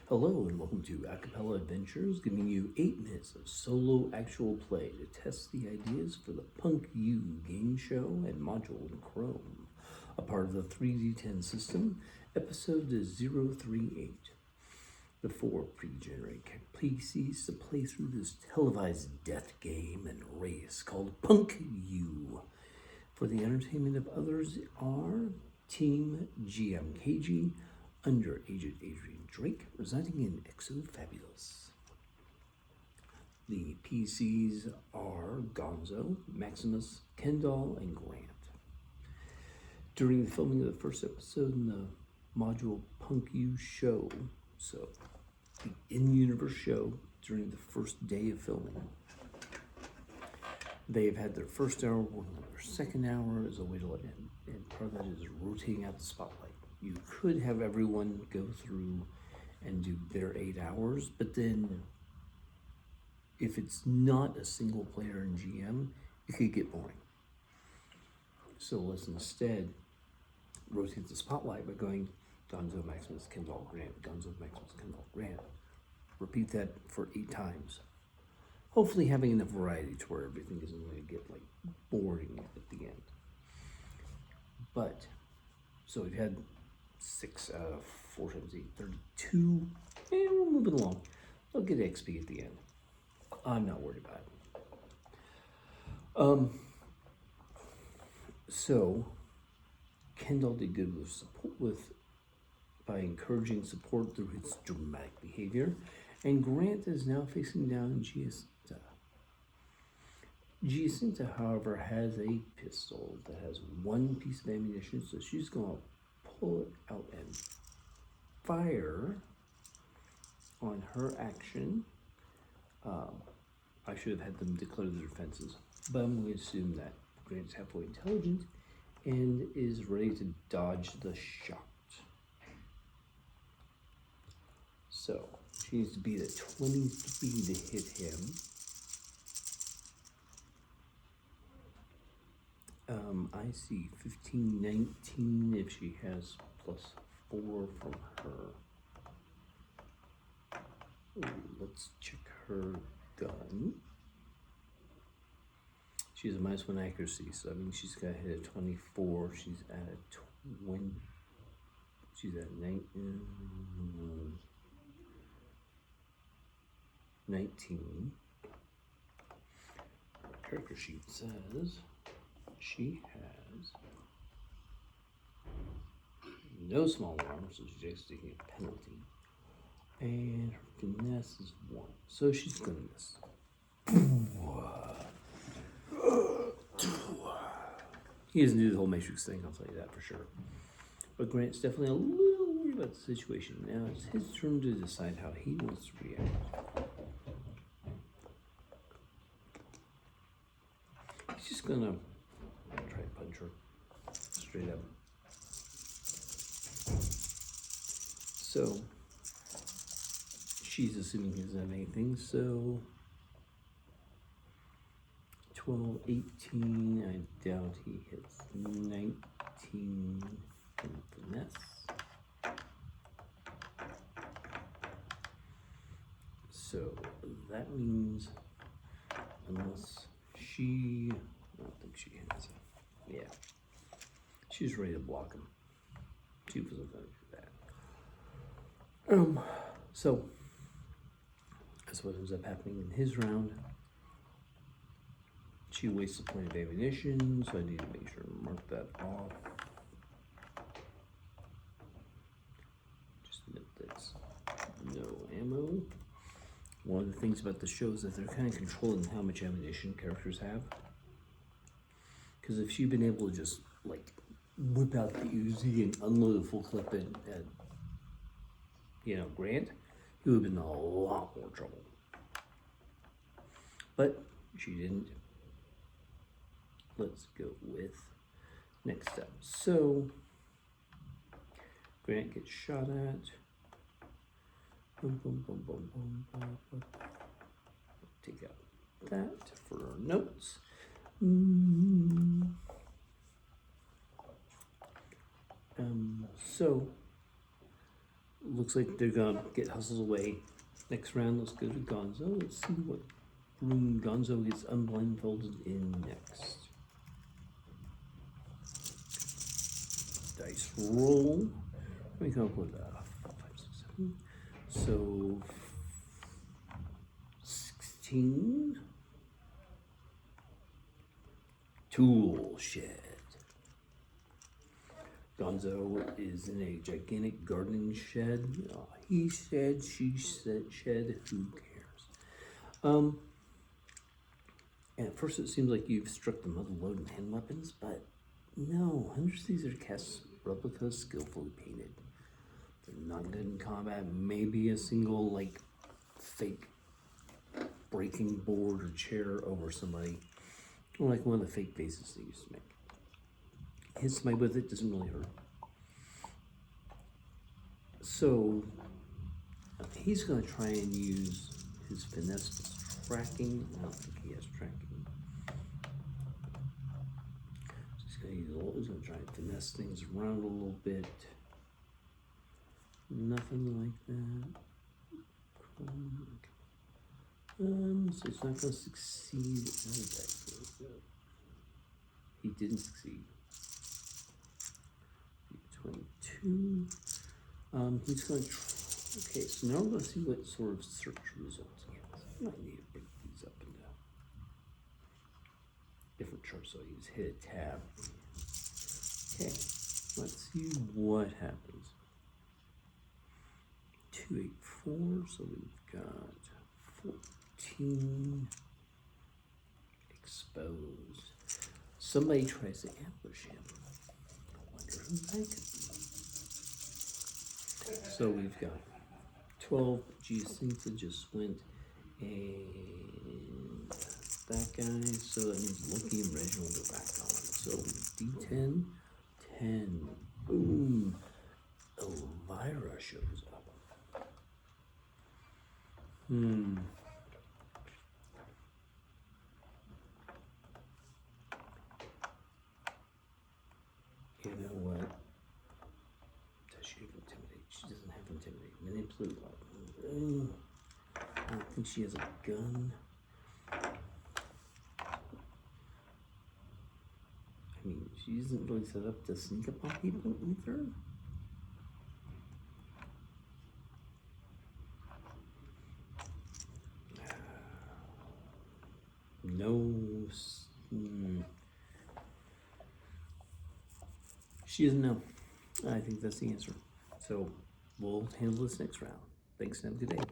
Hello and welcome to Acapella Adventures, giving you 8 minutes of solo actual play to test the ideas for the Punk U game show and module in Chrome. A part of the 3D10 system, episode 038. The 4 pre-generated PCs to play through this televised death game and race called Punk U. For the entertainment of others are Team Gee I'm Cagy, under Agent Adrian Drake, residing in Exofabulous. The PCs are Gonzo, Maximus, Kendoll, and Grant. During the filming of the first episode in the module Punk U show, so the in-universe show during the first day of filming, they've had their first hour, working on their second hour as a way to let in, and part of that is rotating out the spotlight. You could have everyone go through and do their 8 hours, but then if it's not a single player in GM, it could get boring. So let's instead rotate the spotlight by going Gonzo, Maximus, Kendoll, Grant, Gonzo, Maximus, Kendoll, Grant. Repeat that for 8 times. Hopefully having enough variety to where everything isn't going to get like boring at the end. But, so we've had 6 out of 4 times 8, 32, and we're moving along. I'll get XP at the end. I'm not worried about it. So Kendoll did good with support by encouraging support through his dramatic behavior, and Grant is now facing down Giacinta. Giacinta, however, has a pistol that has 1 piece of ammunition, so she's going to pull it out and fire on her action. I should have had them declare their defenses, but I'm going to assume that Grant's halfway intelligent and is ready to dodge the shot. So she needs to beat a 23 to hit him. I see 15, 19 if she has +4 from her. Ooh, let's check her gun. She has a -1 accuracy, so I mean she's got to hit a 24. She's at a 20. She's at 19. Character sheet says she has no small arms, so she's just taking a penalty. And her finesse is 1, so she's gonna miss. He doesn't do the whole Matrix thing, I'll tell you that for sure. But Grant's definitely a little worried about the situation. Now it's his turn to decide how he wants to react. He's just gonna try to punch her straight up. So she's assuming he doesn't have anything, so 12, 18, I doubt he hits 19 in finesse. So that means unless she, I don't think she hits it. Yeah, she's ready to block him. She wasn't going to do that. So that's what ends up happening in his round. She wastes a point of ammunition, so I need to make sure to mark that off. Just note that's no ammo. One of the things about the show is that they're kind of controlling how much ammunition characters have. Because if she'd been able to just like whip out the Uzi and unload a full clip at Grant, he would have been in a lot more trouble. But she didn't. Let's go with next step. So Grant gets shot at. Boom, boom, boom, boom, boom, boom, boom. Take out that for our notes. So looks like they're gonna get hustled away. Next round, let's go to Gonzo. Let's see what room Gonzo gets unblindfolded in next. Dice roll. Let me come up with 5, 6, 7. So 16. Tool shed. Gonzo is in a gigantic gardening shed. He said, she said, shed, who cares? At first it seems like you've struck them with a load of hand weapons, but no, hundreds of these are cast replicas skillfully painted. They're not good in combat. Maybe a single, like, fake breaking board or chair over somebody. Or like one of the fake faces they used to make. Hit somebody with it, doesn't really hurt. So, he's going to try and use his finesse tracking. I don't think he has tracking. So he's going to try and finesse things around a little bit. Nothing like that. So it's not going to succeed. He didn't succeed. 22. He's going to. Okay, so now we're going to see what sort of search results he has. I might need to break these up into different charts. So I use hit a tab. Okay, let's see what happens. 2, 8, 4. So we've got 14 exposed. Somebody tries to ambush him. I wonder who that could be. So we've got 12. Giacinta just went, and that guy. So that means Loki and Reginald are back on. So D10, 10. Boom. Elvira shows up. You know what? Does she have intimidate? She doesn't have intimidate. Manipulate. I don't think she has a gun. I mean, she isn't really set up to sneak up on people with her. No. She doesn't know. I think that's the answer. So we'll handle this next round. Thanks and have a good day.